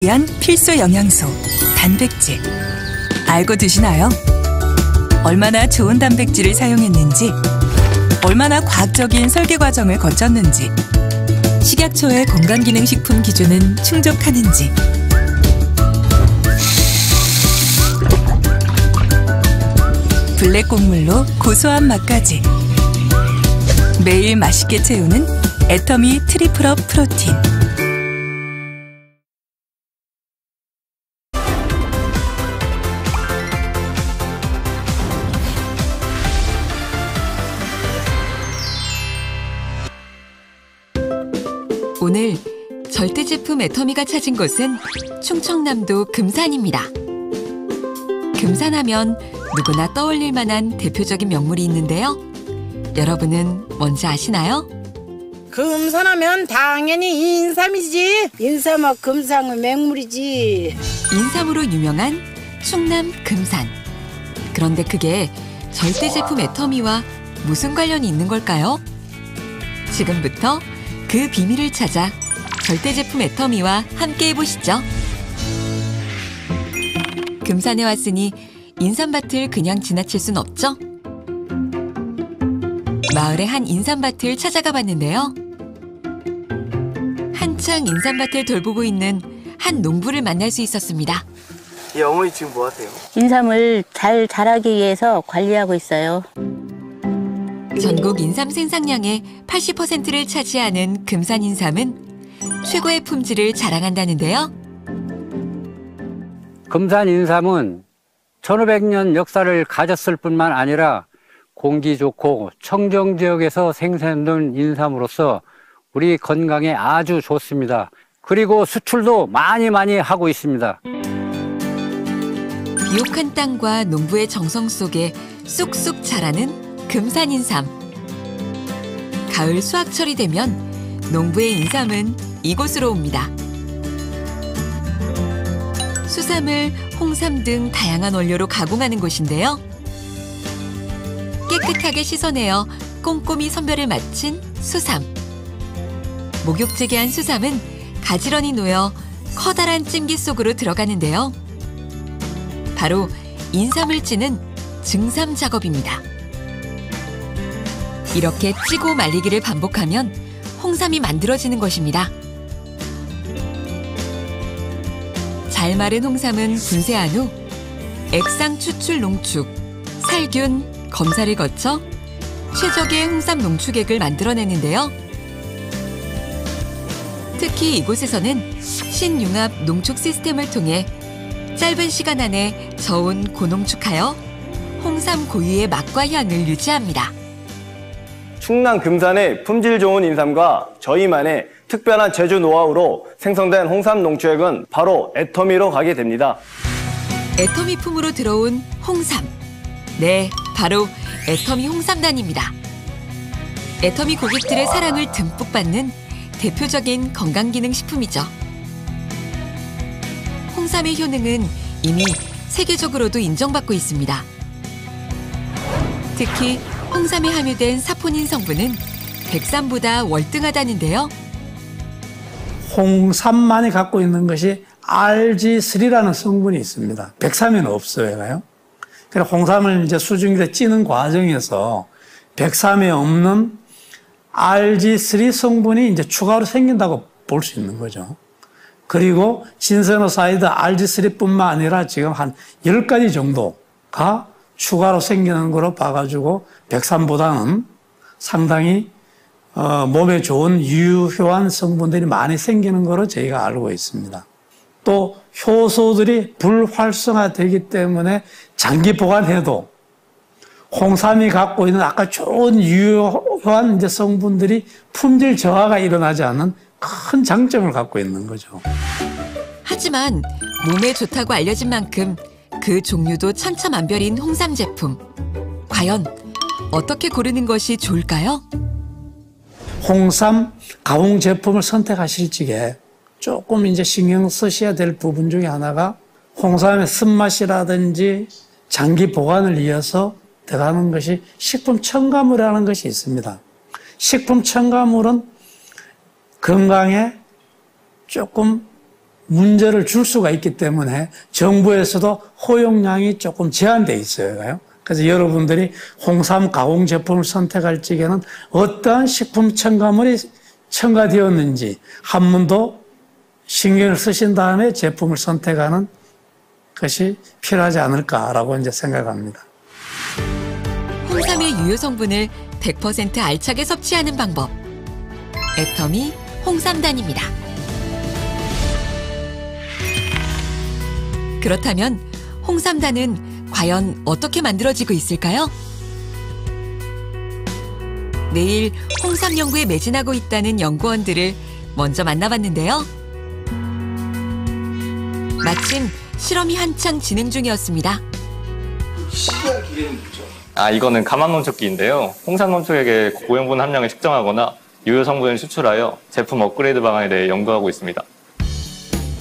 위한 필수 영양소, 단백질. 알고 드시나요? 얼마나 좋은 단백질을 사용했는지, 얼마나 과학적인 설계 과정을 거쳤는지, 식약처의 건강기능식품 기준은 충족하는지. 블랙 곡물로 고소한 맛까지. 매일 맛있게 채우는 애터미 트리플업 프로틴. 오늘 절대 제품 애터미가 찾은 곳은 충청남도 금산입니다. 금산하면 누구나 떠올릴 만한 대표적인 명물이 있는데요. 여러분은 뭔지 아시나요? 금산하면 당연히 인삼이지. 인삼하고 금산은 맹물이지. 인삼으로 유명한 충남 금산. 그런데 그게 절대 제품 애터미와 무슨 관련이 있는 걸까요? 지금부터 그 비밀을 찾아 절대 제품 애터미와 함께 해보시죠. 금산에 왔으니 인삼밭을 그냥 지나칠 순 없죠? 마을의 한 인삼밭을 찾아가 봤는데요. 한창 인삼밭을 돌보고 있는 한 농부를 만날 수 있었습니다. 예, 어머니 지금 뭐 하세요? 인삼을 잘 자라기 위해서 관리하고 있어요. 전국 인삼 생산량의 80%를 차지하는 금산 인삼은 최고의 품질을 자랑한다는데요. 금산 인삼은 1500년 역사를 가졌을 뿐만 아니라 공기 좋고 청정 지역에서 생산된 인삼으로서 우리 건강에 아주 좋습니다. 그리고 수출도 많이 하고 있습니다. 비옥한 땅과 농부의 정성 속에 쑥쑥 자라는 금산 인삼. 가을 수확철이 되면 농부의 인삼은 이곳으로 옵니다. 수삼을 홍삼 등 다양한 원료로 가공하는 곳인데요. 깨끗하게 씻어내어 꼼꼼히 선별을 마친 수삼. 목욕제게한 수삼은 가지런히 놓여 커다란 찜기 속으로 들어가는데요. 바로 인삼을 찌는 증삼 작업입니다. 이렇게 찌고 말리기를 반복하면 홍삼이 만들어지는 것입니다. 잘 마른 홍삼은 분쇄한 후 액상 추출 농축, 살균, 검사를 거쳐 최적의 홍삼 농축액을 만들어내는데요. 특히 이곳에서는 신융합 농축 시스템을 통해 짧은 시간 안에 저온 고농축하여 홍삼 고유의 맛과 향을 유지합니다. 충남 금산의 품질 좋은 인삼과 저희만의 특별한 제조 노하우로 생성된 홍삼 농축액은 바로 애터미로 가게 됩니다. 애터미 품으로 들어온 홍삼. 네, 바로 애터미 홍삼단입니다. 애터미 고객들의 사랑을 듬뿍 받는 대표적인 건강기능식품이죠. 홍삼의 효능은 이미 세계적으로도 인정받고 있습니다. 특히 홍삼에 함유된 사포닌 성분은 백삼보다 월등하다는데요. 홍삼만이 갖고 있는 것이 RG3라는 성분이 있습니다. 백삼에는 없어요. 그래서 홍삼을 이제 수증기에 찌는 과정에서 백삼에 없는 RG3 성분이 이제 추가로 생긴다고 볼 수 있는 거죠. 그리고 진세노사이드 RG3뿐만 아니라 지금 한 10가지 정도가 추가로 생기는 거로 봐가지고 백삼보다는 상당히 몸에 좋은 유효한 성분들이 많이 생기는 거로 저희가 알고 있습니다. 또 효소들이 불활성화되기 때문에 장기 보관해도 홍삼이 갖고 있는 아까 좋은 유효한 이제 성분들이 품질 저하가 일어나지 않는 큰 장점을 갖고 있는 거죠. 하지만 몸에 좋다고 알려진 만큼 그 종류도 천차만별인 홍삼 제품. 과연 어떻게 고르는 것이 좋을까요? 홍삼 가공 제품을 선택하실 적에 조금 이제 신경 쓰셔야 될 부분 중에 하나가 홍삼의 쓴맛이라든지 장기 보관을 위해서 들어가는 것이 식품 첨가물이라는 것이 있습니다. 식품 첨가물은 건강에 조금 문제를 줄 수가 있기 때문에 정부에서도 허용량이 조금 제한돼 있어요. 그래서 여러분들이 홍삼 가공 제품을 선택할 적에는 어떠한 식품 첨가물이 첨가되었는지 한 번 더 신경을 쓰신 다음에 제품을 선택하는 것이 필요하지 않을까라고 이제 생각합니다. 홍삼의 유효 성분을 100% 알차게 섭취하는 방법. 애터미 홍삼단입니다. 그렇다면 홍삼단은 과연 어떻게 만들어지고 있을까요? 매일 홍삼 연구에 매진하고 있다는 연구원들을 먼저 만나봤는데요. 마침 실험이 한창 진행 중이었습니다. 시리얼 기계는 뭐죠? 이거는 가망 농축기인데요. 홍삼 농축액의 고형분 함량을 측정하거나 유효 성분을 추출하여 제품 업그레이드 방안에 대해 연구하고 있습니다.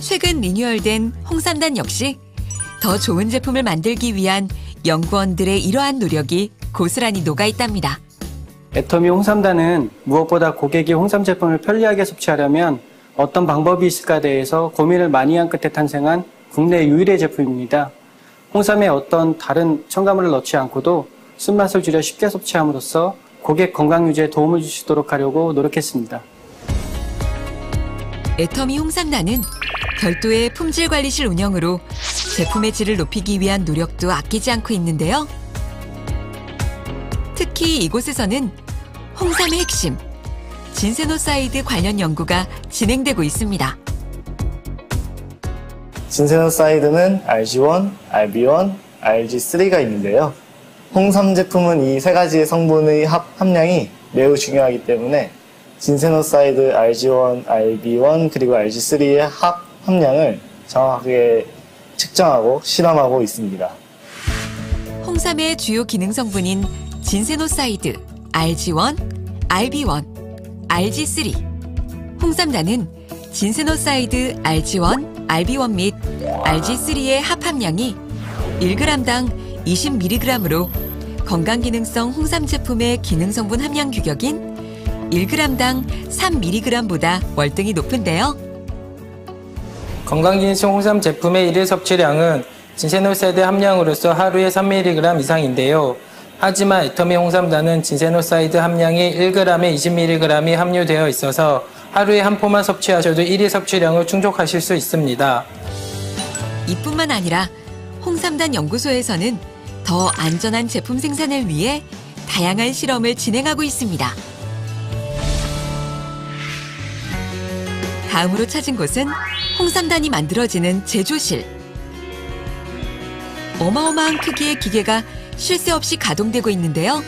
최근 리뉴얼된 홍삼단 역시 더 좋은 제품을 만들기 위한 연구원들의 이러한 노력이 고스란히 녹아있답니다. 애터미 홍삼단은 무엇보다 고객이 홍삼 제품을 편리하게 섭취하려면 어떤 방법이 있을까에 대해서 고민을 많이 한 끝에 탄생한 국내 유일의 제품입니다. 홍삼에 어떤 다른 첨가물을 넣지 않고도 쓴맛을 줄여 쉽게 섭취함으로써 고객 건강 유지에 도움을 주시도록 하려고 노력했습니다. 애터미 홍삼단은 별도의 품질관리실 운영으로 제품의 질을 높이기 위한 노력도 아끼지 않고 있는데요. 특히 이곳에서는 홍삼의 핵심, 진세노사이드 관련 연구가 진행되고 있습니다. 진세노사이드는 RG1, RB1, RG3가 있는데요. 홍삼 제품은 이 세 가지의 성분의 함량이 매우 중요하기 때문에 진세노사이드 RG1, RB1 그리고 RG3의 합 함량을 정확하게 측정하고 실험하고 있습니다. 홍삼의 주요 기능 성분인 진세노사이드, RG1, RB1, RG3. 홍삼단은 진세노사이드 RG1, RB1 및 RG3의 합함량이 1g당 20mg으로 건강기능성 홍삼 제품의 기능성분 함량 규격인 1g당 3mg보다 월등히 높은데요. 건강기능성 홍삼 제품의 일일 섭취량은 진세노사이드 함량으로서 하루에 3mg 이상인데요. 하지만 애터미 홍삼단은 진세노사이드 함량이 1g에 20mg이 함유되어 있어서 하루에 한 포만 섭취하셔도 일일 섭취량을 충족하실 수 있습니다. 이뿐만 아니라 홍삼단 연구소에서는 더 안전한 제품 생산을 위해 다양한 실험을 진행하고 있습니다. 다음으로 찾은 곳은 홍삼단이 만들어지는 제조실. 어마어마한 크기의 기계가 쉴 새 없이 가동되고 있는데요.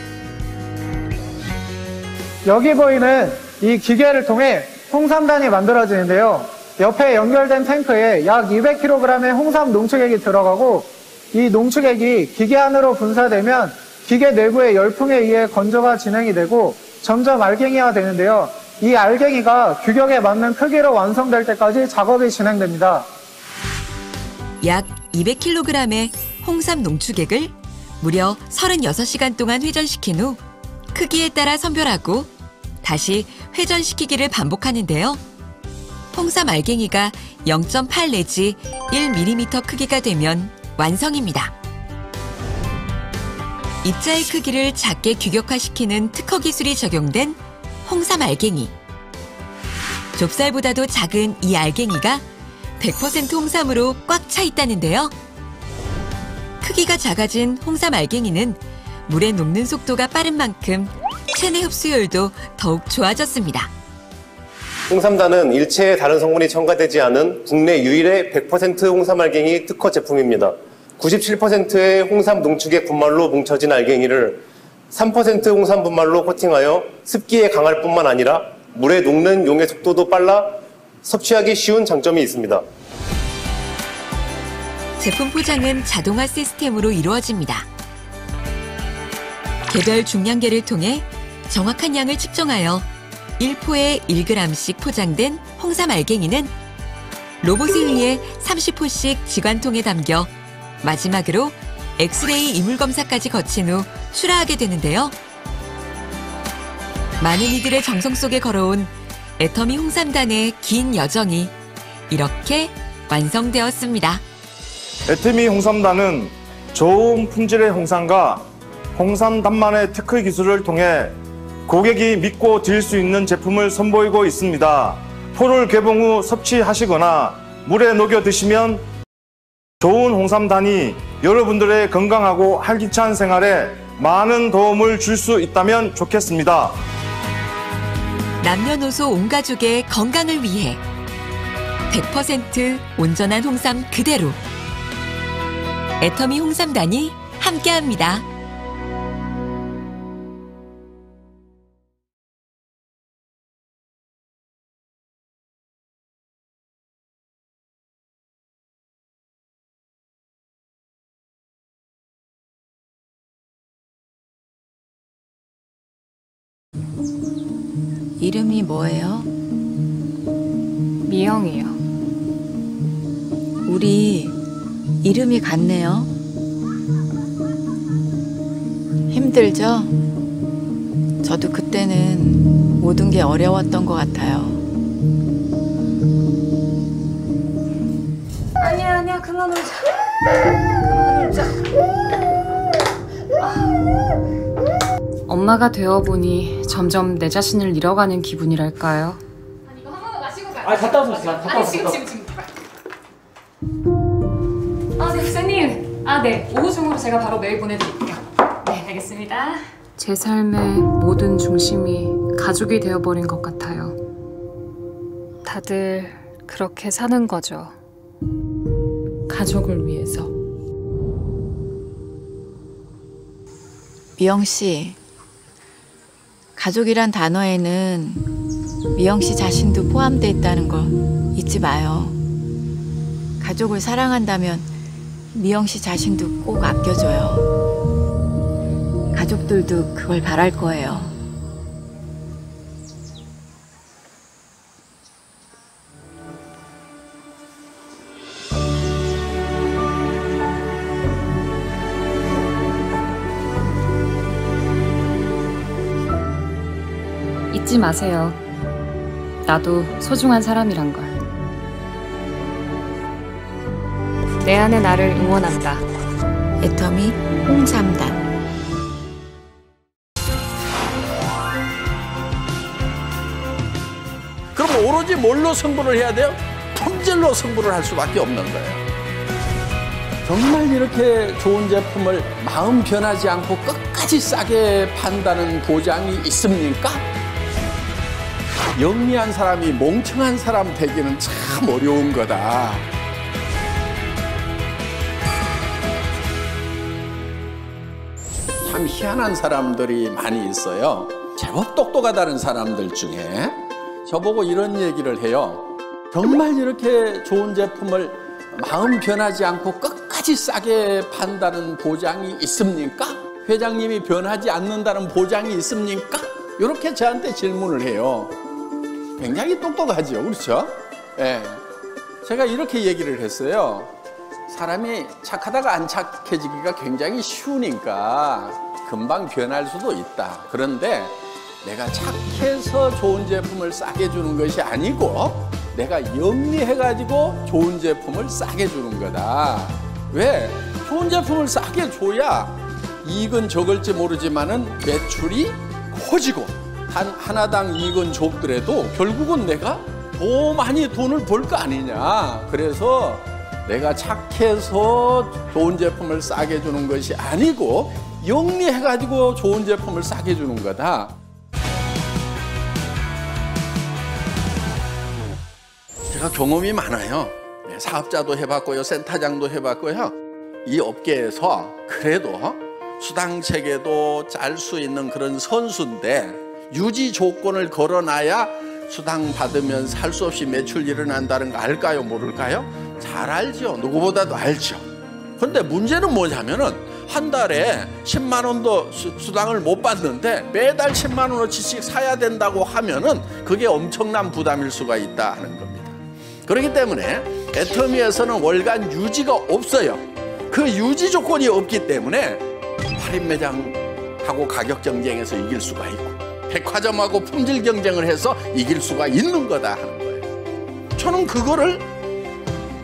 여기 보이는 이 기계를 통해 홍삼단이 만들어지는데요. 옆에 연결된 탱크에 약 200kg의 홍삼 농축액이 들어가고 이 농축액이 기계 안으로 분사되면 기계 내부의 열풍에 의해 건조가 진행이 되고 점점 알갱이화 되는데요. 이 알갱이가 규격에 맞는 크기로 완성될 때까지 작업이 진행됩니다. 약 200kg의 홍삼 농축액을 무려 36시간 동안 회전시킨 후 크기에 따라 선별하고 다시 회전시키기를 반복하는데요. 홍삼 알갱이가 0.8 내지 1mm 크기가 되면 완성입니다. 입자의 크기를 작게 규격화시키는 특허 기술이 적용된 홍삼 알갱이. 좁쌀보다도 작은 이 알갱이가 100% 홍삼으로 꽉 차 있다는데요. 크기가 작아진 홍삼 알갱이는 물에 녹는 속도가 빠른 만큼 체내 흡수율도 더욱 좋아졌습니다. 홍삼단은 일체의 다른 성분이 첨가되지 않은 국내 유일의 100% 홍삼 알갱이 특허 제품입니다. 97%의 홍삼 농축액 분말로 뭉쳐진 알갱이를 3% 홍삼 분말로 코팅하여 습기에 강할 뿐만 아니라 물에 녹는 용의 속도도 빨라 섭취하기 쉬운 장점이 있습니다. 제품 포장은 자동화 시스템으로 이루어집니다. 개별 중량계를 통해 정확한 양을 측정하여 1포에 1g씩 포장된 홍삼 알갱이는 로봇을 위해 30포씩 지관통에 담겨 마지막으로 엑스레이 이물 검사까지 거친 후 출하하게 되는데요. 많은 이들의 정성 속에 걸어온 애터미 홍삼단의 긴 여정이 이렇게 완성되었습니다. 애터미 홍삼단은 좋은 품질의 홍삼과 홍삼단만의 특허 기술을 통해 고객이 믿고 드실 수 있는 제품을 선보이고 있습니다. 포를 개봉 후 섭취하시거나 물에 녹여 드시면 좋은 홍삼단이 여러분들의 건강하고 활기찬 생활에 많은 도움을 줄 수 있다면 좋겠습니다. 남녀노소 온 가족의 건강을 위해 100% 온전한 홍삼 그대로 애터미 홍삼단이 함께합니다. 이름이 뭐예요? 미영이요. 우리 이름이 같네요. 힘들죠? 저도 그때는 모든 게 어려웠던 것 같아요. 아니야, 그만 울자. 그만 울자. 엄마가 되어보니 점점 내 자신을 잃어가는 기분이랄까요? 이거 한 번만 마시고 갈게요. 갔다 오세요. 아니, 지금. 네, 부장님. 네. 오후 중으로 제가 바로 메일 보내드릴게요. 네, 알겠습니다. 제 삶의 모든 중심이 가족이 되어버린 것 같아요. 다들 그렇게 사는 거죠. 가족을 위해서. 미영 씨, 가족이란 단어에는 미영 씨 자신도 포함되어 있다는 거 잊지 마요. 가족을 사랑한다면 미영 씨 자신도 꼭 아껴줘요. 가족들도 그걸 바랄 거예요. 잊지 마세요. 나도 소중한 사람이란 걸. 내 안의 나를 응원한다. 애터미 홍삼단. 그럼 오로지 뭘로 승부를 해야 돼요? 품질로 승부를 할 수밖에 없는 거예요. 정말 이렇게 좋은 제품을 마음 변하지 않고 끝까지 싸게 판다는 보장이 있습니까? 영리한 사람이 멍청한 사람 되기는 참 어려운 거다. 참 희한한 사람들이 많이 있어요. 제법 똑똑하다는 사람들 중에 저보고 이런 얘기를 해요. 정말 이렇게 좋은 제품을 마음 변하지 않고 끝까지 싸게 판다는 보장이 있습니까? 회장님이 변하지 않는다는 보장이 있습니까? 이렇게 저한테 질문을 해요. 굉장히 똑똑하죠, 그렇죠? 예. 제가 이렇게 얘기를 했어요. 사람이 착하다가 안 착해지기가 굉장히 쉬우니까 금방 변할 수도 있다. 그런데 내가 착해서 좋은 제품을 싸게 주는 것이 아니고 내가 영리해가지고 좋은 제품을 싸게 주는 거다. 왜? 좋은 제품을 싸게 줘야 이익은 적을지 모르지만은 매출이 커지고 하나당 이익은 적더라도 결국은 내가 더 많이 돈을 벌 거 아니냐. 그래서 내가 착해서 좋은 제품을 싸게 주는 것이 아니고 영리해가지고 좋은 제품을 싸게 주는 거다. 제가 경험이 많아요. 사업자도 해봤고요, 센터장도 해봤고요. 이 업계에서 그래도 수당체계도 짤 수 있는 그런 선수인데 유지 조건을 걸어놔야 수당 받으면 살 수 없이 매출 일어난다는 거 알까요, 모를까요? 잘 알죠. 누구보다도 알죠. 근데 문제는 뭐냐면은 한 달에 10만 원도 수당을 못 받는데 매달 10만 원어치씩 사야 된다고 하면은 그게 엄청난 부담일 수가 있다 하는 겁니다. 그렇기 때문에 애터미에서는 월간 유지가 없어요. 그 유지 조건이 없기 때문에 할인 매장하고 가격 경쟁에서 이길 수가 있고 백화점하고 품질 경쟁을 해서 이길 수가 있는 거다 하는 거예요. 저는 그거를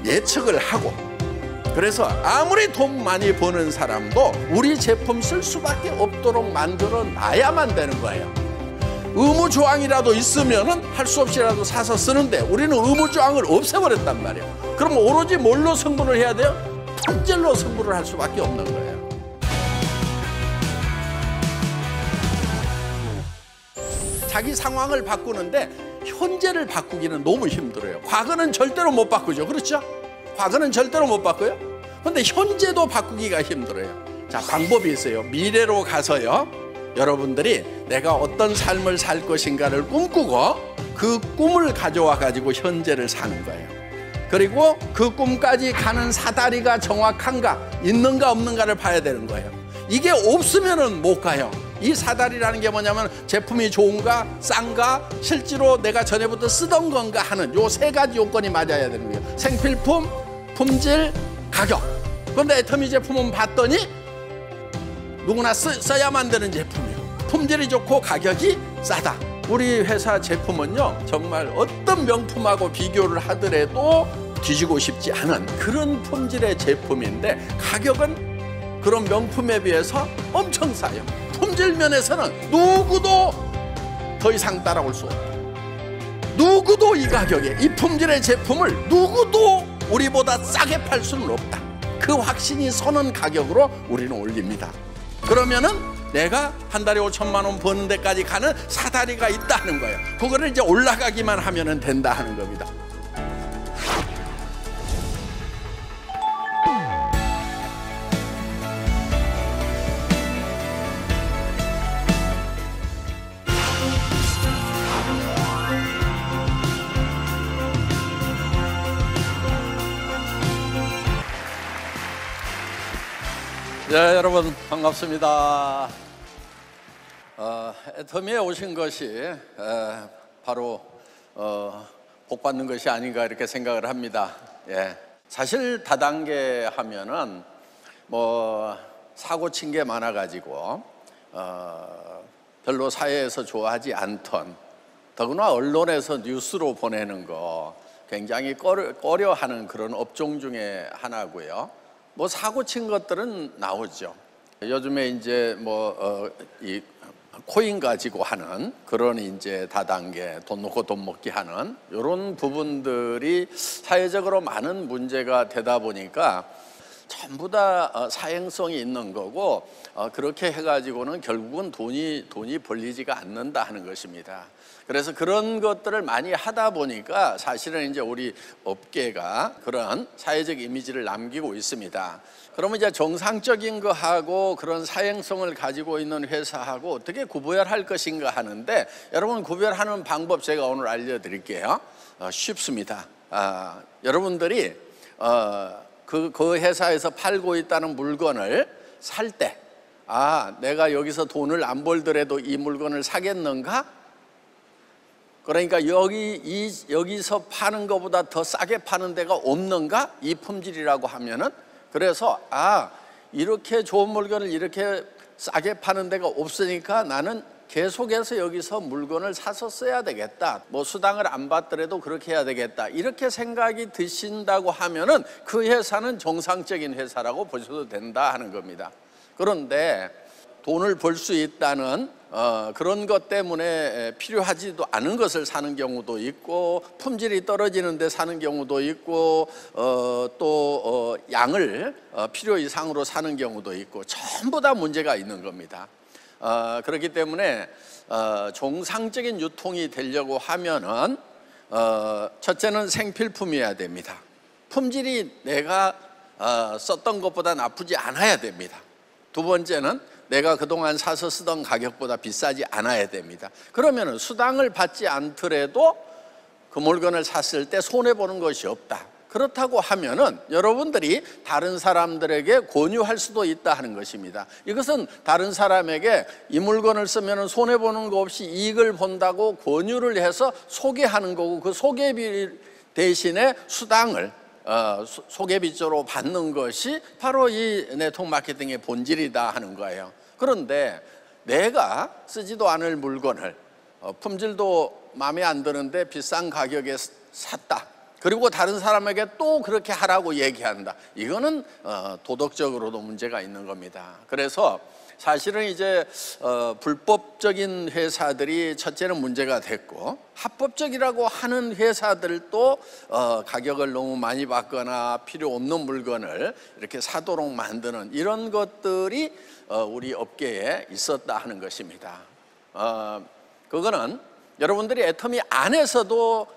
예측을 하고, 그래서 아무리 돈 많이 버는 사람도 우리 제품 쓸 수밖에 없도록 만들어 놔야만 되는 거예요. 의무조항이라도 있으면은 할 수 없이라도 사서 쓰는데 우리는 의무조항을 없애버렸단 말이에요. 그럼 오로지 뭘로 승부를 해야 돼요? 품질로 승부를 할 수밖에 없는 거예요. 자기 상황을 바꾸는데 현재를 바꾸기는 너무 힘들어요. 과거는 절대로 못 바꾸죠. 그렇죠? 과거는 절대로 못 바꿔요. 근데 현재도 바꾸기가 힘들어요. 자, 방법이 있어요. 미래로 가서요, 여러분들이 내가 어떤 삶을 살 것인가를 꿈꾸고 그 꿈을 가져와 가지고 현재를 사는 거예요. 그리고 그 꿈까지 가는 사다리가 정확한가, 있는가 없는가를 봐야 되는 거예요. 이게 없으면은 못 가요. 이 사다리라는 게 뭐냐면 제품이 좋은가, 싼가, 실제로 내가 전에부터 쓰던 건가 하는 요 세 가지 요건이 맞아야 되는 거예요. 생필품, 품질, 가격. 그런데 애터미 제품은 봤더니 누구나 써야만 되는 제품이에요. 품질이 좋고 가격이 싸다. 우리 회사 제품은요, 정말 어떤 명품하고 비교를 하더라도 뒤지고 싶지 않은 그런 품질의 제품인데 가격은 그런 명품에 비해서 엄청 싸요. 품질 면에서는 누구도 더 이상 따라올 수 없다. 누구도 이 가격에, 이 품질의 제품을 누구도 우리보다 싸게 팔 수는 없다. 그 확신이 서는 가격으로 우리는 올립니다. 그러면은 내가 한 달에 5천만 원 버는 데까지 가는 사다리가 있다는 거예요. 그거를 이제 올라가기만 하면 된다 하는 겁니다. 네, 여러분 반갑습니다. 애터미에 오신 것이 바로 복 받는 것이 아닌가 이렇게 생각을 합니다. 예. 사실 다단계 하면은 뭐 사고 친 게 많아가지고 별로 사회에서 좋아하지 않던, 더구나 언론에서 뉴스로 보내는 거 굉장히 꺼려하는 그런 업종 중에 하나고요. 뭐 사고 친 것들은 나오죠. 요즘에 이제 이 코인 가지고 하는 그런 이제 다단계 돈 놓고 돈 먹기 하는 이런 부분들이 사회적으로 많은 문제가 되다 보니까 전부 다 사행성이 있는 거고, 그렇게 해가지고는 결국은 돈이 벌리지가 않는다 하는 것입니다. 그래서 그런 것들을 많이 하다 보니까 사실은 이제 우리 업계가 그런 사회적 이미지를 남기고 있습니다. 그러면 이제 정상적인 거하고 그런 사행성을 가지고 있는 회사하고 어떻게 구별할 것인가 하는데, 여러분 구별하는 방법 제가 오늘 알려드릴게요. 쉽습니다. 여러분들이 그 회사에서 팔고 있다는 물건을 살 때, 내가 여기서 돈을 안 벌더라도 이 물건을 사겠는가? 그러니까 여기서 파는 것보다 더 싸게 파는 데가 없는가? 이 품질이라고 하면은, 그래서 이렇게 좋은 물건을 이렇게 싸게 파는 데가 없으니까 나는 계속해서 여기서 물건을 사서 써야 되겠다. 뭐 수당을 안 받더라도 그렇게 해야 되겠다. 이렇게 생각이 드신다고 하면은 그 회사는 정상적인 회사라고 보셔도 된다 하는 겁니다. 그런데 돈을 벌 수 있다는 그런 것 때문에 필요하지도 않은 것을 사는 경우도 있고, 품질이 떨어지는데 사는 경우도 있고, 또 양을 필요 이상으로 사는 경우도 있고, 전부 다 문제가 있는 겁니다. 그렇기 때문에 정상적인 유통이 되려고 하면은 첫째는 생필품이어야 됩니다. 품질이 내가 썼던 것보다 나쁘지 않아야 됩니다. 두 번째는 내가 그동안 사서 쓰던 가격보다 비싸지 않아야 됩니다. 그러면은 수당을 받지 않더라도 그 물건을 샀을 때 손해보는 것이 없다. 그렇다고 하면은 여러분들이 다른 사람들에게 권유할 수도 있다 하는 것입니다. 이것은 다른 사람에게 이 물건을 쓰면 손해보는 거 없이 이익을 본다고 권유를 해서 소개하는 거고, 그 소개비 대신에 수당을 소개비조로 받는 것이 바로 이 네트워크 마케팅의 본질이다 하는 거예요. 그런데 내가 쓰지도 않을 물건을 품질도 마음에 안 드는데 비싼 가격에 샀다. 그리고 다른 사람에게 또 그렇게 하라고 얘기한다. 이거는 도덕적으로도 문제가 있는 겁니다. 그래서 사실은 이제 불법적인 회사들이 첫째는 문제가 됐고, 합법적이라고 하는 회사들도 가격을 너무 많이 받거나 필요 없는 물건을 이렇게 사도록 만드는 이런 것들이 우리 업계에 있었다 하는 것입니다. 그거는 여러분들이 애터미 안에서도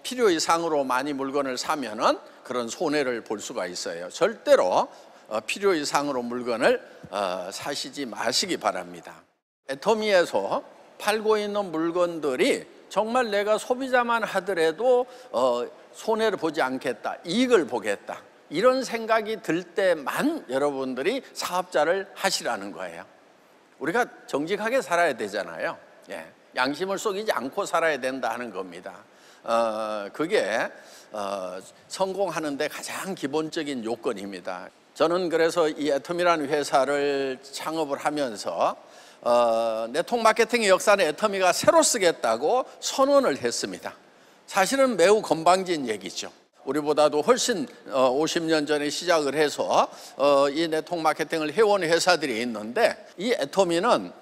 필요 이상으로 많이 물건을 사면은 그런 손해를 볼 수가 있어요. 절대로 필요 이상으로 물건을 사시지 마시기 바랍니다. 애터미에서 팔고 있는 물건들이 정말 내가 소비자만 하더라도 손해를 보지 않겠다, 이익을 보겠다, 이런 생각이 들 때만 여러분들이 사업자를 하시라는 거예요. 우리가 정직하게 살아야 되잖아요. 예, 양심을 속이지 않고 살아야 된다 하는 겁니다. 그게 성공하는 데 가장 기본적인 요건입니다. 저는 그래서 이 애터미라는 회사를 창업을 하면서 네트워크 마케팅의 역사는 애터미가 새로 쓰겠다고 선언을 했습니다. 사실은 매우 건방진 얘기죠. 우리보다도 훨씬 50년 전에 시작을 해서 이 네트워크 마케팅을 해온 회사들이 있는데, 이 애터미는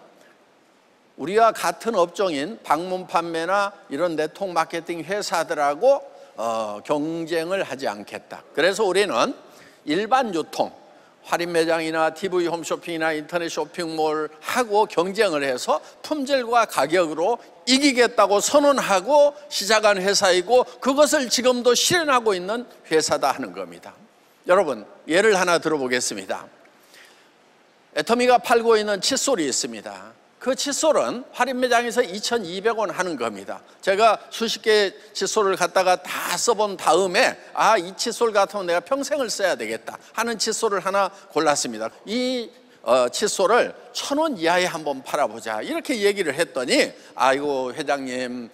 우리와 같은 업종인 방문 판매나 이런 네트워크 마케팅 회사들하고 경쟁을 하지 않겠다. 그래서 우리는 일반 유통, 할인 매장이나 TV 홈쇼핑이나 인터넷 쇼핑몰하고 경쟁을 해서 품질과 가격으로 이기겠다고 선언하고 시작한 회사이고, 그것을 지금도 실현하고 있는 회사다 하는 겁니다. 여러분, 예를 하나 들어보겠습니다. 애터미가 팔고 있는 칫솔이 있습니다. 그 칫솔은 할인 매장에서 2,200원 하는 겁니다. 제가 수십 개의 칫솔을 갖다가 다 써본 다음에 이 칫솔 같으면 내가 평생을 써야 되겠다 하는 칫솔을 하나 골랐습니다. 이 칫솔을 1,000원 이하에 한번 팔아보자, 이렇게 얘기를 했더니 아이고 회장님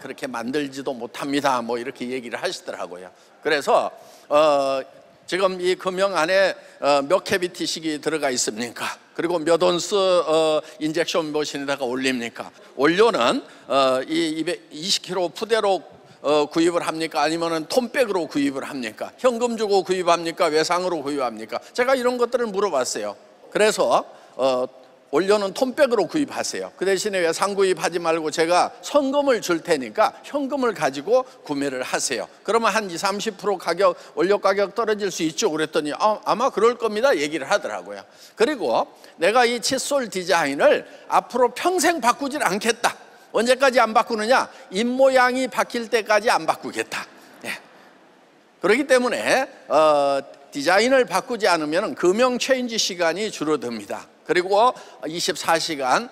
그렇게 만들지도 못합니다, 뭐 이렇게 얘기를 하시더라고요. 그래서 지금 이 금형 안에 몇 캐비티씩이 들어가 있습니까? 그리고 몇 온스 인젝션 머신에다가 올립니까? 원료는 이 220kg 푸대로 구입을 합니까? 아니면은 톤백으로 구입을 합니까? 현금 주고 구입합니까? 외상으로 구입합니까? 제가 이런 것들을 물어봤어요. 그래서 원료는 톤백으로 구입하세요. 그 대신에 외상 구입하지 말고 제가 선금을 줄 테니까 현금을 가지고 구매를 하세요. 그러면 한 20-30% 가격, 원료 가격 떨어질 수 있죠. 그랬더니 아마 그럴 겁니다 얘기를 하더라고요. 그리고 내가 이 칫솔 디자인을 앞으로 평생 바꾸질 않겠다. 언제까지 안 바꾸느냐? 입모양이 바뀔 때까지 안 바꾸겠다. 예. 그렇기 때문에 디자인을 바꾸지 않으면 금형 체인지 시간이 줄어듭니다. 그리고 24시간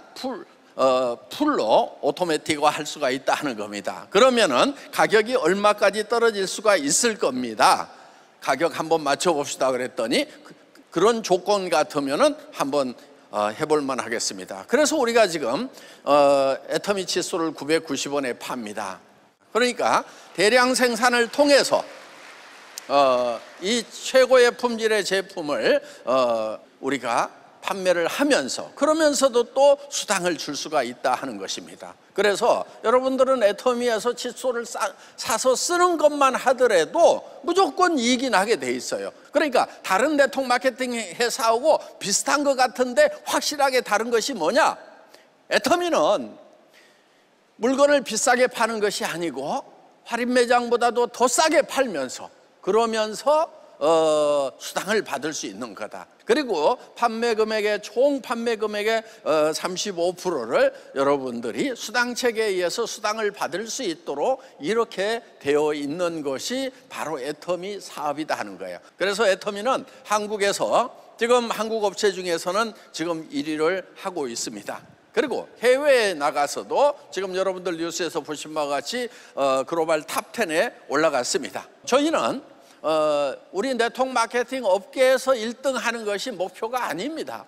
풀로 오토매틱화 할 수가 있다 하는 겁니다. 그러면은 가격이 얼마까지 떨어질 수가 있을 겁니다. 가격 한번 맞춰봅시다 그랬더니 그런 조건 같으면은 한번 해볼 만 하겠습니다. 그래서 우리가 지금 애터미 칫솔을 990원에 팝니다. 그러니까 대량 생산을 통해서 이 최고의 품질의 제품을 우리가 판매를 하면서, 그러면서도 또 수당을 줄 수가 있다 하는 것입니다. 그래서 여러분들은 애터미에서 칫솔을 사서 쓰는 것만 하더라도 무조건 이익이 나게 돼 있어요. 그러니까 다른 네트워크 마케팅 회사하고 비슷한 것 같은데 확실하게 다른 것이 뭐냐? 애터미는 물건을 비싸게 파는 것이 아니고 할인 매장보다도 더 싸게 팔면서, 그러면서 수당을 받을 수 있는 거다. 그리고 판매 금액의 총 판매 금액의 35%를 여러분들이 수당 체계에 의해서 수당을 받을 수 있도록 이렇게 되어 있는 것이 바로 애터미 사업이다 하는 거예요. 그래서 애터미는 한국에서 지금 한국 업체 중에서는 지금 1위를 하고 있습니다. 그리고 해외에 나가서도 지금 여러분들 뉴스에서 보신 바와 같이 글로벌 탑 10에 올라갔습니다. 저희는 우리 네트워크 마케팅 업계에서 1등 하는 것이 목표가 아닙니다.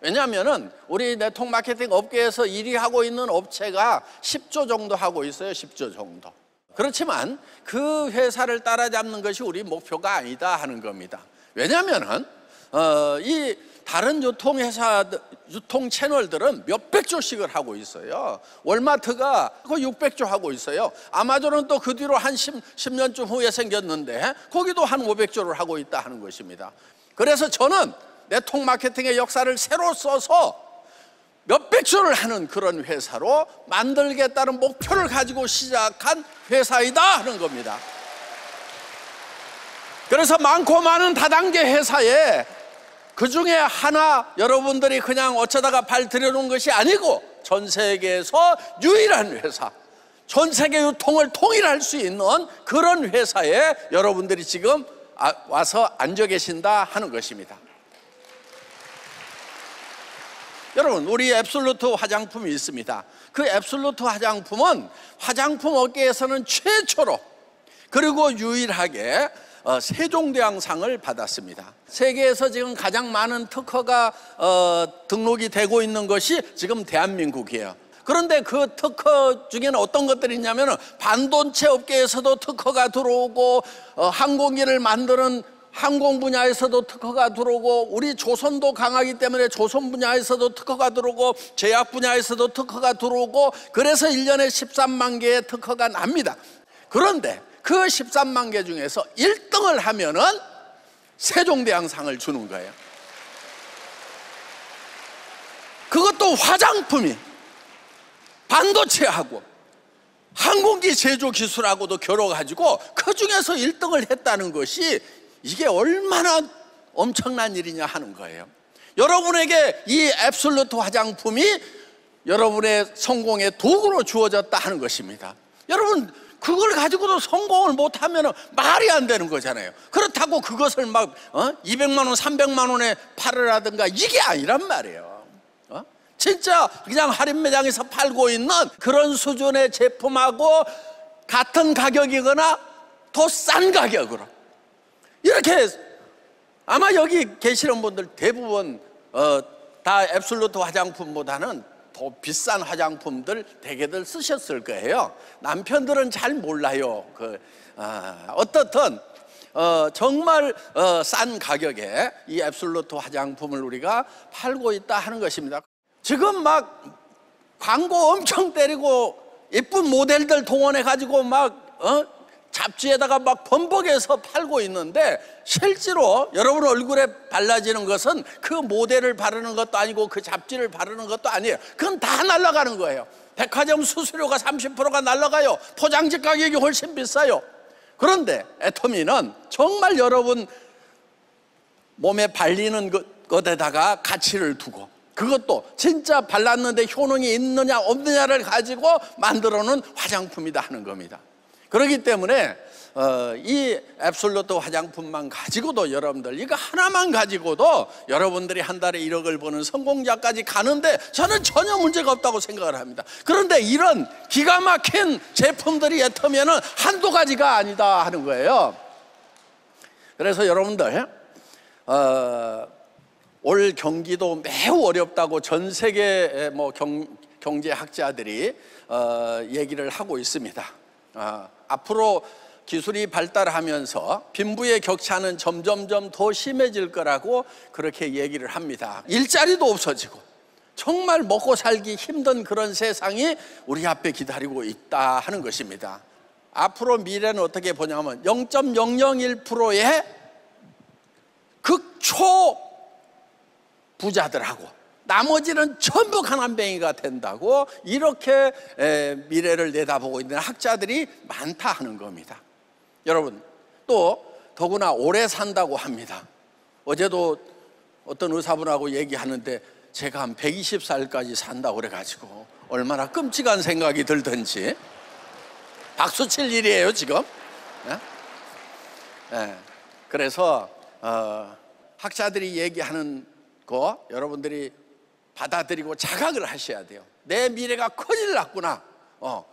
왜냐하면 우리 네트워크 마케팅 업계에서 1위 하고 있는 업체가 10조 정도 하고 있어요. 10조 정도. 그렇지만 그 회사를 따라잡는 것이 우리 목표가 아니다 하는 겁니다. 왜냐하면 이 다른 유통 채널들은 몇백 조씩을 하고 있어요. 월마트가 그 600조 하고 있어요. 아마존은 또 그 뒤로 한 10년쯤 후에 생겼는데 거기도 한 500조를 하고 있다 하는 것입니다. 그래서 저는 네트워크 마케팅의 역사를 새로 써서 몇백 조를 하는 그런 회사로 만들겠다는 목표를 가지고 시작한 회사이다 하는 겁니다. 그래서 많고 많은 다단계 회사에 그 중에 하나 여러분들이 그냥 어쩌다가 발 들여놓은 것이 아니고 전 세계에서 유일한 회사, 전 세계 유통을 통일할 수 있는 그런 회사에 여러분들이 지금 와서 앉아 계신다 하는 것입니다. 여러분, 우리 앱솔루트 화장품이 있습니다. 그 앱솔루트 화장품은 화장품 업계에서는 최초로 그리고 유일하게 세종대왕상을 받았습니다. 세계에서 지금 가장 많은 특허가 등록이 되고 있는 것이 지금 대한민국이에요. 그런데 그 특허 중에는 어떤 것들이 있냐면 반도체 업계에서도 특허가 들어오고 항공기를 만드는 항공 분야에서도 특허가 들어오고 우리 조선도 강하기 때문에 조선 분야에서도 특허가 들어오고 제약 분야에서도 특허가 들어오고 그래서 1년에 13만 개의 특허가 납니다. 그런데 그 13만 개 중에서 1등을 하면은 세종대왕상을 주는 거예요. 그것도 화장품이 반도체하고 항공기 제조 기술하고도 겨뤄가지고 그 중에서 1등을 했다는 것이 이게 얼마나 엄청난 일이냐 하는 거예요. 여러분에게 이 앱솔루트 화장품이 여러분의 성공의 도구로 주어졌다 하는 것입니다. 여러분, 그걸 가지고도 성공을 못하면 말이 안 되는 거잖아요. 그렇다고 그것을 막 200만 원, 300만 원에 팔으라든가 이게 아니란 말이에요. 진짜 그냥 할인 매장에서 팔고 있는 그런 수준의 제품하고 같은 가격이거나 더 싼 가격으로 이렇게 아마 여기 계시는 분들 대부분 다 앱솔루트 화장품보다는 더 비싼 화장품들 대개들 쓰셨을 거예요. 남편들은 잘 몰라요. 어떻든 정말 싼 가격에 이 앱솔루트 화장품을 우리가 팔고 있다 하는 것입니다. 지금 막 광고 엄청 때리고 예쁜 모델들 동원해 가지고 막 잡지에다가 막 번복해서 팔고 있는데 실제로 여러분 얼굴에 발라지는 것은 그 모델을 바르는 것도 아니고 그 잡지를 바르는 것도 아니에요. 그건 다 날아가는 거예요. 백화점 수수료가 30%가 날아가요. 포장지 가격이 훨씬 비싸요. 그런데 애터미는 정말 여러분 몸에 발리는 것에다가 가치를 두고 그것도 진짜 발랐는데 효능이 있느냐 없느냐를 가지고 만들어놓은 화장품이다 하는 겁니다. 그렇기 때문에 이 앱솔루트 화장품만 가지고도 여러분들 이거 하나만 가지고도 여러분들이 한 달에 1억을 버는 성공자까지 가는데 저는 전혀 문제가 없다고 생각을 합니다. 그런데 이런 기가 막힌 제품들이 애터미에는 한두 가지가 아니다 하는 거예요. 그래서 여러분들 올 경기도 매우 어렵다고 전 세계 경제학자들이 얘기를 하고 있습니다. 앞으로 기술이 발달하면서 빈부의 격차는 점점점 더 심해질 거라고 그렇게 얘기를 합니다. 일자리도 없어지고 정말 먹고 살기 힘든 그런 세상이 우리 앞에 기다리고 있다 하는 것입니다. 앞으로 미래는 어떻게 보냐면 0.001%의 극초 부자들하고 나머지는 전부 가난뱅이가 된다고 이렇게 미래를 내다보고 있는 학자들이 많다 하는 겁니다. 여러분, 또 더구나 오래 산다고 합니다. 어제도 어떤 의사분하고 얘기하는데 제가 한 120살까지 산다고 그래가지고 얼마나 끔찍한 생각이 들던지. 박수 칠 일이에요 지금. 그래서 학자들이 얘기하는 거 여러분들이 받아들이고 자각을 하셔야 돼요. 내 미래가 큰일 났구나.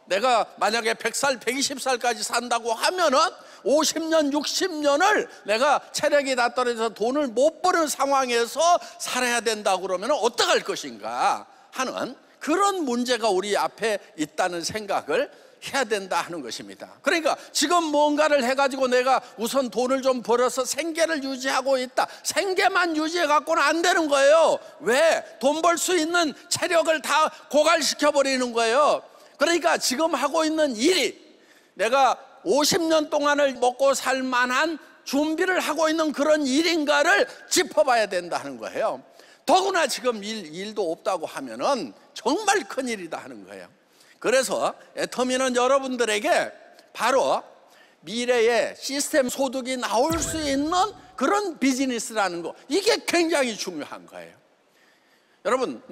내가 만약에 100살, 120살까지 산다고 하면은 50년, 60년을 내가 체력이 다 떨어져서 돈을 못 버는 상황에서 살아야 된다고 그러면 어떡할 것인가 하는 그런 문제가 우리 앞에 있다는 생각을 해야 된다 하는 것입니다. 그러니까 지금 뭔가를 해가지고 내가 우선 돈을 좀 벌어서 생계를 유지하고 있다. 생계만 유지해 갖고는 안 되는 거예요. 왜? 돈 벌 수 있는 체력을 다 고갈시켜 버리는 거예요. 그러니까 지금 하고 있는 일이 내가 50년 동안을 먹고 살 만한 준비를 하고 있는 그런 일인가를 짚어봐야 된다 하는 거예요. 더구나 지금 일도 없다고 하면은 정말 큰일이다 하는 거예요. 그래서 애터미는 여러분들에게 바로 미래에 시스템 소득이 나올 수 있는 그런 비즈니스라는 거, 이게 굉장히 중요한 거예요. 여러분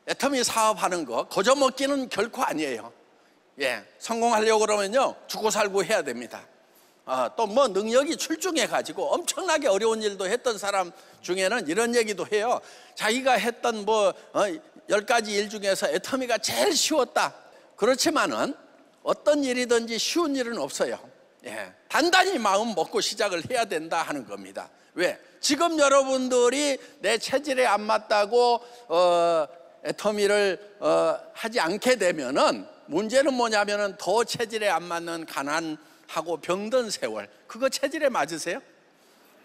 애터미 사업하는 거 거저먹기는 결코 아니에요. 예, 성공하려고 그러면요 죽고 살고 해야 됩니다. 또 능력이 출중해 가지고 엄청나게 어려운 일도 했던 사람 중에는 이런 얘기도 해요. 자기가 했던 10가지 일 중에서 애터미가 제일 쉬웠다. 그렇지만은 어떤 일이든지 쉬운 일은 없어요. 예, 단단히 마음 먹고 시작을 해야 된다 하는 겁니다. 왜? 지금 여러분들이 내 체질에 안 맞다고 애터미를 하지 않게 되면은 문제는 뭐냐면은 더 체질에 안 맞는 가난하고 병든 세월, 그거 체질에 맞으세요?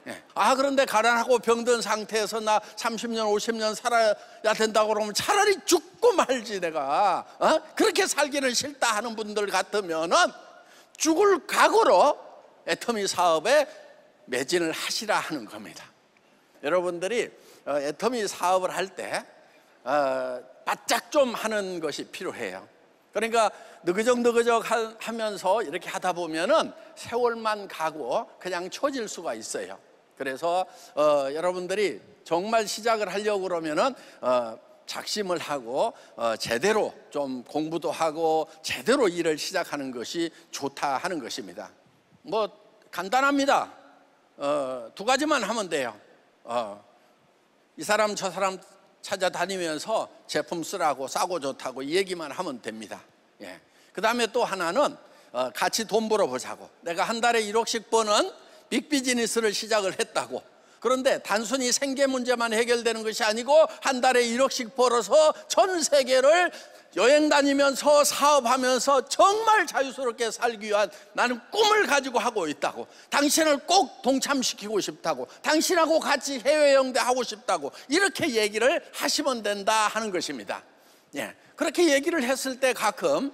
예. 그런데 가난하고 병든 상태에서 나 30년 50년 살아야 된다고 그러면 차라리 죽고 말지 내가 그렇게 살기는 싫다 하는 분들 같으면은 죽을 각오로 애터미 사업에 매진을 하시라 하는 겁니다. 여러분들이 애터미 사업을 할 때 바짝 좀 하는 것이 필요해요. 그러니까 느그적 하면서 이렇게 하다 보면은 세월만 가고 그냥 처질 수가 있어요. 그래서 여러분들이 정말 시작을 하려고 그러면은 작심을 하고 제대로 좀 공부도 하고 제대로 일을 시작하는 것이 좋다 하는 것입니다. 간단합니다. 2가지만 하면 돼요. 이 사람 저 사람 찾아다니면서 제품 쓰라고 싸고 좋다고 이 얘기만 하면 됩니다. 예. 그 다음에 또 하나는 같이 돈 벌어보자고. 내가 한 달에 1억씩 버는 빅비즈니스를 시작을 했다고. 그런데 단순히 생계 문제만 해결되는 것이 아니고 한 달에 1억씩 벌어서 전 세계를 여행 다니면서 사업하면서 정말 자유스럽게 살기 위한 나는 꿈을 가지고 하고 있다고. 당신을 꼭 동참시키고 싶다고. 당신하고 같이 해외여행도 하고 싶다고. 이렇게 얘기를 하시면 된다 하는 것입니다. 예, 그렇게 얘기를 했을 때 가끔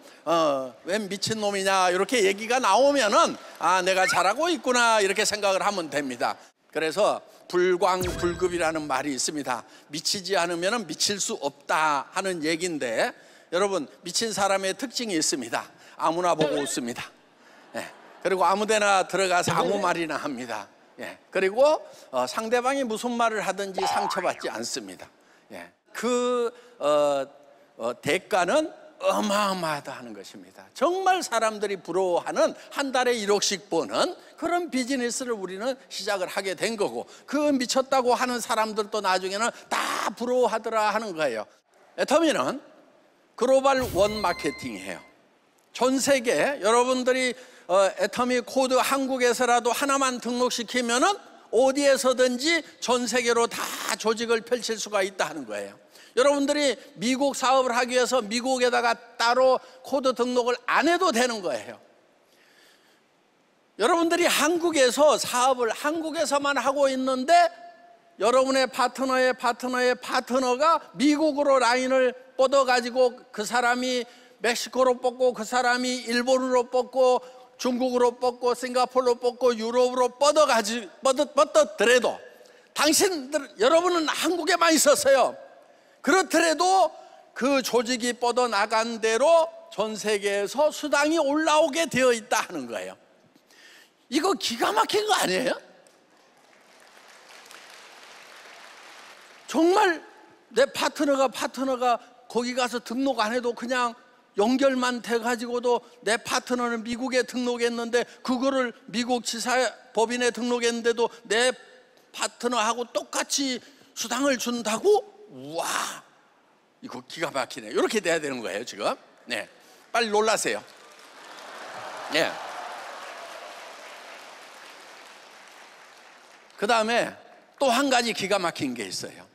웬 미친놈이냐 이렇게 얘기가 나오면은 내가 잘하고 있구나 이렇게 생각을 하면 됩니다. 그래서 불광불급이라는 말이 있습니다. 미치지 않으면 미칠 수 없다 하는 얘기인데, 여러분 미친 사람의 특징이 있습니다. 아무나 보고 웃습니다. 예, 그리고 아무데나 들어가서 아무 말이나 합니다. 예, 그리고 상대방이 무슨 말을 하든지 상처받지 않습니다. 예, 대가는 어마어마하다 하는 것입니다. 정말 사람들이 부러워하는 한 달에 1억씩 버는 그런 비즈니스를 우리는 시작을 하게 된 거고, 그 미쳤다고 하는 사람들도 나중에는 다 부러워하더라 하는 거예요. 애터미는 글로벌 원 마케팅이에요. 전 세계 여러분들이 애터미 코드 한국에서라도 하나만 등록시키면은 어디에서든지 전 세계로 다 조직을 펼칠 수가 있다 하는 거예요. 여러분들이 미국 사업을 하기 위해서 미국에다가 따로 코드 등록을 안 해도 되는 거예요. 여러분들이 한국에서 사업을 한국에서만 하고 있는데 여러분의 파트너의 파트너가 미국으로 라인을 뻗어가지고 그 사람이 멕시코로 뻗고 그 사람이 일본으로 뻗고 중국으로 뻗고 싱가포르로 뻗고 유럽으로 뻗었더라도 여러분은 한국에만 있었어요. 그렇더라도 그 조직이 뻗어나간 대로 전 세계에서 수당이 올라오게 되어 있다 하는 거예요. 이거 기가 막힌 거 아니에요? 정말 내 파트너가 거기 가서 등록 안 해도 그냥 연결만 돼가지고도 내 파트너는 미국에 등록했는데 그거를 미국 지사 법인에 등록했는데도 내 파트너하고 똑같이 수당을 준다고? 우와, 이거 기가 막히네. 이렇게 돼야 되는 거예요 지금. 네, 빨리 놀라세요. 네. 그 다음에 또 한 가지 기가 막힌 게 있어요.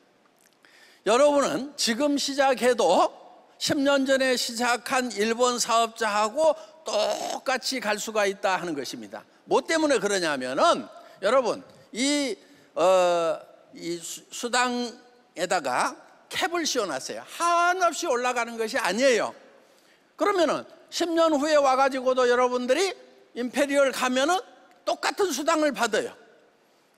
여러분은 지금 시작해도 10년 전에 시작한 일본 사업자하고 똑같이 갈 수가 있다 하는 것입니다. 뭐 때문에 그러냐면은 여러분 이 수당에다가 캡을 씌워놨어요. 한없이 올라가는 것이 아니에요. 그러면은 10년 후에 와가지고도 여러분들이 임페리얼 가면은 똑같은 수당을 받아요.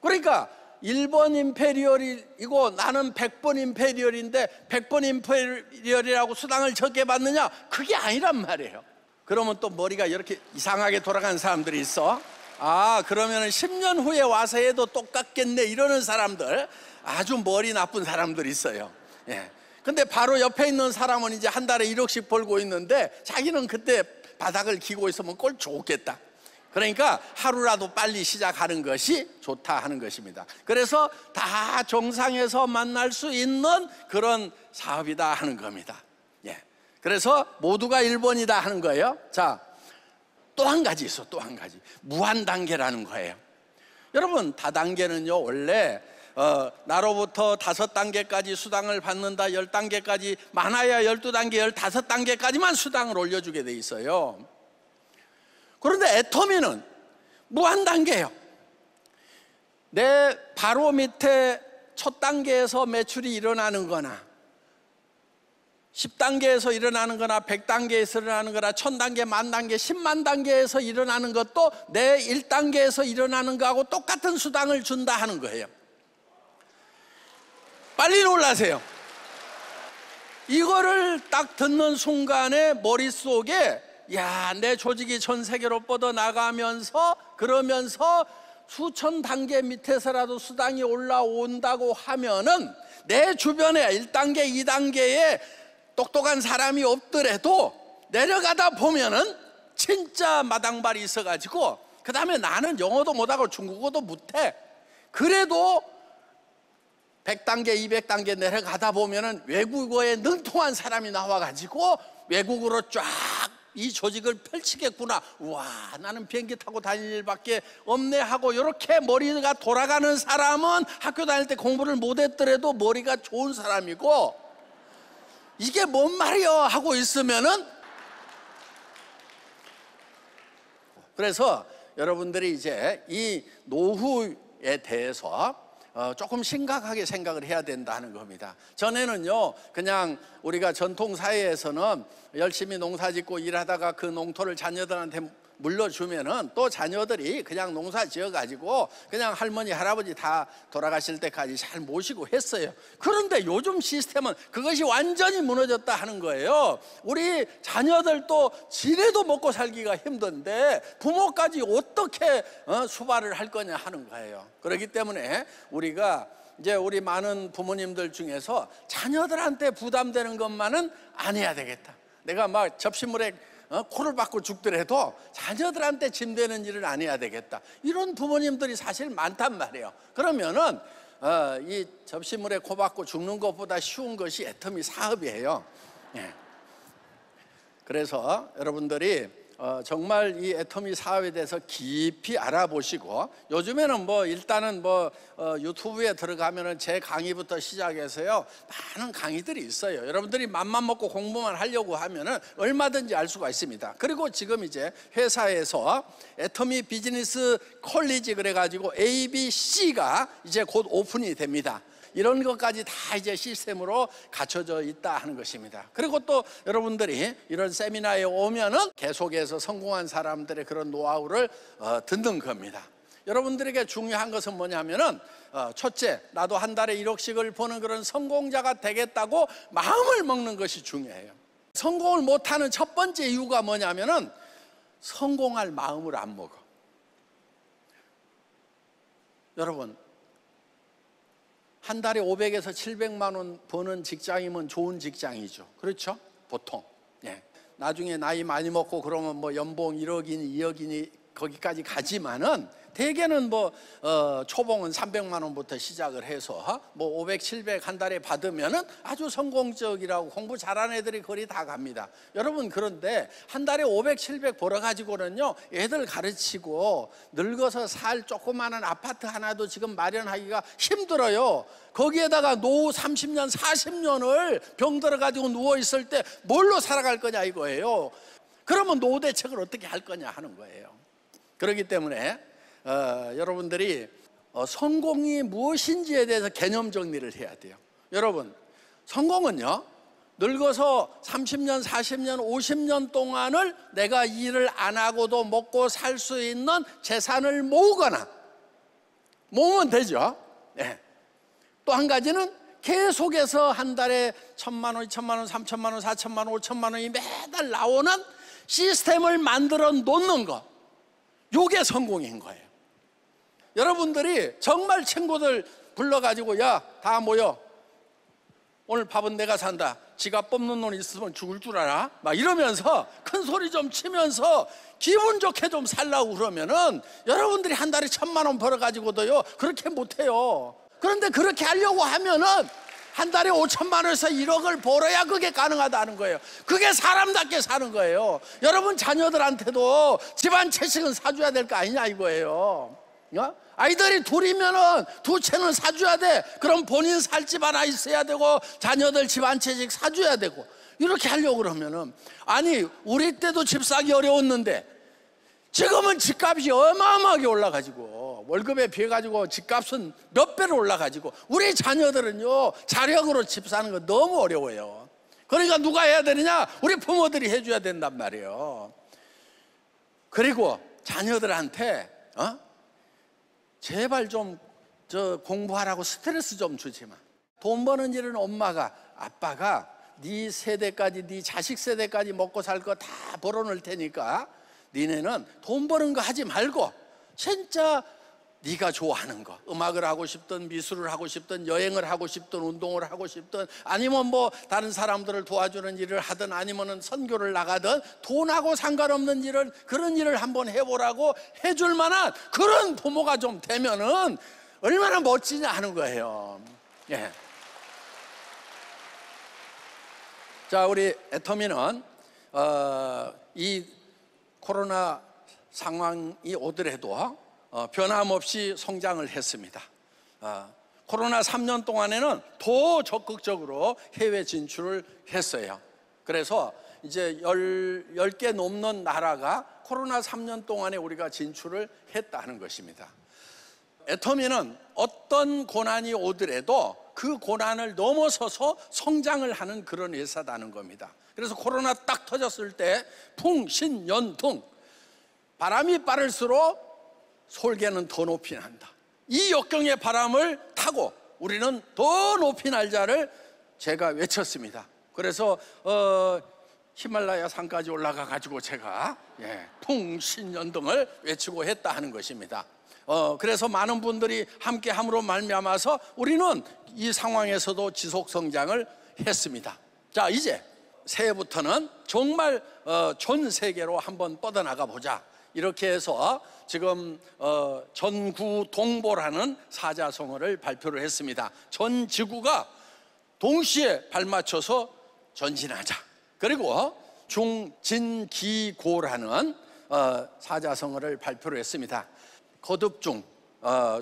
그러니까 1번 임페리얼이고 나는 100번 임페리얼인데 100번 임페리얼이라고 수당을 적게 받느냐? 그게 아니란 말이에요. 그러면 또 머리가 이렇게 이상하게 돌아가는 사람들이 있어. 아, 그러면 10년 후에 와서 해도 똑같겠네 이러는 사람들, 아주 머리 나쁜 사람들이 있어요. 예. 근데 바로 옆에 있는 사람은 이제 한 달에 1억씩 벌고 있는데 자기는 그때 바닥을 기고 있으면 꼴 좋겠다. 그러니까 하루라도 빨리 시작하는 것이 좋다 하는 것입니다. 그래서 다 정상에서 만날 수 있는 그런 사업이다 하는 겁니다. 예. 그래서 모두가 1번이다 하는 거예요. 자, 또 한 가지 있어. 또 한 가지. 무한 단계라는 거예요. 여러분, 다단계는요 원래 나로부터 5단계까지 수당을 받는다, 10단계까지, 많아야 12단계, 15단계까지만 수당을 올려주게 돼 있어요. 그런데 애터미는 무한단계예요. 내 바로 밑에 첫 단계에서 매출이 일어나는 거나 10단계에서 일어나는 거나 100단계에서 일어나는 거나 1000단계, 만단계, 10만 단계에서 일어나는 것도 내 1단계에서 일어나는 거하고 똑같은 수당을 준다 하는 거예요. 빨리 놀라세요. 이거를 딱 듣는 순간에 머릿속에 야, 내 조직이 전 세계로 뻗어나가면서 그러면서 수천 단계 밑에서라도 수당이 올라온다고 하면은 내 주변에 1단계, 2단계에 똑똑한 사람이 없더라도 내려가다 보면은 진짜 마당발이 있어가지고 그 다음에 나는 영어도 못하고 중국어도 못해. 그래도 100단계, 200단계 내려가다 보면은 외국어에 능통한 사람이 나와가지고 외국어로 쫙 이 조직을 펼치겠구나. 우와, 나는 비행기 타고 다닐 일밖에 없네 하고 이렇게 머리가 돌아가는 사람은 학교 다닐 때 공부를 못했더라도 머리가 좋은 사람이고, 이게 뭔 말이야 하고 있으면은, 그래서 여러분들이 이제 이 노후에 대해서 조금 심각하게 생각을 해야 된다는 겁니다. 전에는요 그냥 우리가 전통 사회에서는 열심히 농사 짓고 일하다가 그 농토를 자녀들한테 물려주면은 또 자녀들이 그냥 농사 지어가지고 그냥 할머니 할아버지 다 돌아가실 때까지 잘 모시고 했어요. 그런데 요즘 시스템은 그것이 완전히 무너졌다 하는 거예요. 우리 자녀들도 지네도 먹고 살기가 힘든데 부모까지 어떻게 수발을 할 거냐 하는 거예요. 그렇기 때문에 우리가 이제 우리 많은 부모님들 중에서 자녀들한테 부담되는 것만은 안 해야 되겠다. 내가 막 접시물에 코를 박고 죽더라도 자녀들한테 짐되는 일을 안 해야 되겠다. 이런 부모님들이 사실 많단 말이에요. 그러면은 이 접시물에 코 박고 죽는 것보다 쉬운 것이 애터미 사업이에요. 예. 그래서 여러분들이 정말 이 애터미 사업에 대해서 깊이 알아보시고, 요즘에는 뭐 일단은 뭐 유튜브에 들어가면은 제 강의부터 시작해서요 많은 강의들이 있어요. 여러분들이 맘만 먹고 공부만 하려고 하면은 얼마든지 알 수가 있습니다. 그리고 지금 이제 회사에서 애터미 비즈니스 콜리지 그래가지고 ABC가 이제 곧 오픈이 됩니다. 이런 것까지 다 이제 시스템으로 갖춰져 있다 하는 것입니다. 그리고 또 여러분들이 이런 세미나에 오면은 계속해서 성공한 사람들의 그런 노하우를 듣는 겁니다. 여러분들에게 중요한 것은 뭐냐면은 첫째, 나도 한 달에 1억씩을 버는 그런 성공자가 되겠다고 마음을 먹는 것이 중요해요. 성공을 못하는 첫 번째 이유가 뭐냐면은 성공할 마음을 안 먹어. 여러분, 한 달에 500에서 700만 원 버는 직장이면 좋은 직장이죠. 그렇죠? 보통. 예. 나중에 나이 많이 먹고 그러면 뭐 연봉 1억이니 2억이니 거기까지 가지만은 대개는 초봉은 300만 원부터 시작을 해서 500, 700 한 달에 받으면은 아주 성공적이라고 공부 잘하는 애들이 거리 다 갑니다. 여러분, 그런데 한 달에 500, 700 벌어가지고는요, 애들 가르치고 늙어서 살 조그마한 아파트 하나도 지금 마련하기가 힘들어요. 거기에다가 노후 30년, 40년을 병들어가지고 누워있을 때 뭘로 살아갈 거냐 이거예요. 그러면 노후 대책을 어떻게 할 거냐 하는 거예요. 그렇기 때문에 여러분들이 성공이 무엇인지에 대해서 개념 정리를 해야 돼요. 여러분, 성공은요, 늙어서 30년, 40년, 50년 동안을 내가 일을 안 하고도 먹고 살 수 있는 재산을 모으거나, 모으면 되죠. 네. 또 한 가지는 계속해서 한 달에 1,000만 원, 2,000만 원, 3,000만 원, 4,000만 원, 5,000만 원이 매달 나오는 시스템을 만들어 놓는 것, 이게 성공인 거예요. 여러분들이 정말 친구들 불러가지고, 야, 다 모여, 오늘 밥은 내가 산다, 지가 뽑는 돈 있으면 죽을 줄 알아? 막 이러면서 큰 소리 좀 치면서 기분 좋게 좀 살라고 그러면은 여러분들이 한 달에 1,000만 원 벌어가지고도요, 그렇게 못해요. 그런데 그렇게 하려고 하면은 한 달에 5천만 원에서 1억을 벌어야 그게 가능하다는 거예요. 그게 사람답게 사는 거예요. 여러분 자녀들한테도 집안 채식은 사줘야 될 거 아니냐 이거예요. 아이들이 둘이면은 2채는 사줘야 돼. 그럼 본인 살 집 하나 있어야 되고 자녀들 집안 채식 사줘야 되고, 이렇게 하려고 그러면은, 아니 우리 때도 집 사기 어려웠는데 지금은 집값이 어마어마하게 올라가지고 월급에 비해 가지고 집값은 몇 배로 올라가지고 우리 자녀들은요, 자력으로 집 사는 거 너무 어려워요. 그러니까 누가 해야 되느냐? 우리 부모들이 해줘야 된단 말이에요. 그리고 자녀들한테 제발 좀 공부하라고 스트레스 좀 주지 마. 돈 버는 일은 엄마가, 아빠가 네 세대까지, 네 자식 세대까지 먹고 살 거 다 벌어놓을 테니까 니네는 돈 버는 거 하지 말고 진짜 네가 좋아하는 거, 음악을 하고 싶든 미술을 하고 싶든 여행을 하고 싶든 운동을 하고 싶든 아니면 다른 사람들을 도와주는 일을 하든 아니면 선교를 나가든 돈하고 상관없는 일을, 그런 일을 한번 해보라고 해줄 만한 그런 부모가 좀 되면은 얼마나 멋지냐 하는 거예요. 예. 자, 우리 애터미는 이 코로나 상황이 오더라도 변함없이 성장을 했습니다. 코로나 3년 동안에는 더 적극적으로 해외 진출을 했어요. 그래서 이제 10개 넘는 나라가 코로나 3년 동안에 우리가 진출을 했다는 것입니다. 애터미는 어떤 고난이 오더라도 그 고난을 넘어서서 성장을 하는 그런 회사다는 겁니다. 그래서 코로나 딱 터졌을 때 풍신연통, 바람이 빠를수록 솔개는 더 높이 난다. 이 역경의 바람을 타고 우리는 더 높이 날자를 제가 외쳤습니다. 그래서 히말라야 산까지 올라가 가지고 제가 풍신연등을 외치고 했다 하는 것입니다. 그래서 많은 분들이 함께 함으로 말미암아서 우리는 이 상황에서도 지속 성장을 했습니다. 자, 이제 새해부터는 정말 전 세계로 한번 뻗어나가 보자. 이렇게 해서 지금 전구동보라는 사자성어를 발표를 했습니다. 전 지구가 동시에 발맞춰서 전진하자. 그리고 중진기고라는 사자성어를 발표를 했습니다. 거듭중,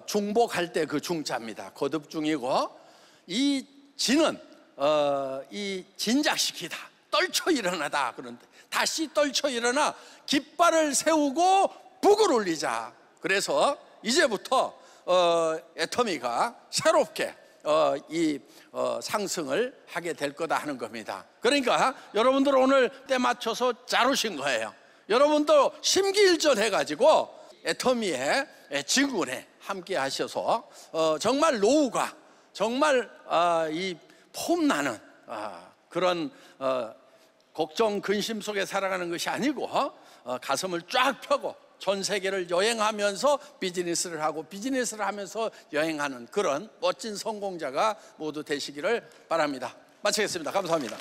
중복할 때 그 중자입니다. 거듭중이고, 이 진은 이 진작시키다, 떨쳐 일어나다. 그런데 다시 떨쳐 일어나 깃발을 세우고 북을 올리자. 그래서 이제부터 애터미가 새롭게 이 상승을 하게 될 거다 하는 겁니다. 그러니까 여러분들 오늘 때 맞춰서 잘 오신 거예요. 여러분도 심기일전 해가지고 애터미의 직원에 함께 하셔서 정말 노후가 정말 이 폼나는 그런 걱정 근심 속에 살아가는 것이 아니고 가슴을 쫙 펴고 전 세계를 여행하면서 비즈니스를 하고 비즈니스를 하면서 여행하는 그런 멋진 성공자가 모두 되시기를 바랍니다. 마치겠습니다. 감사합니다.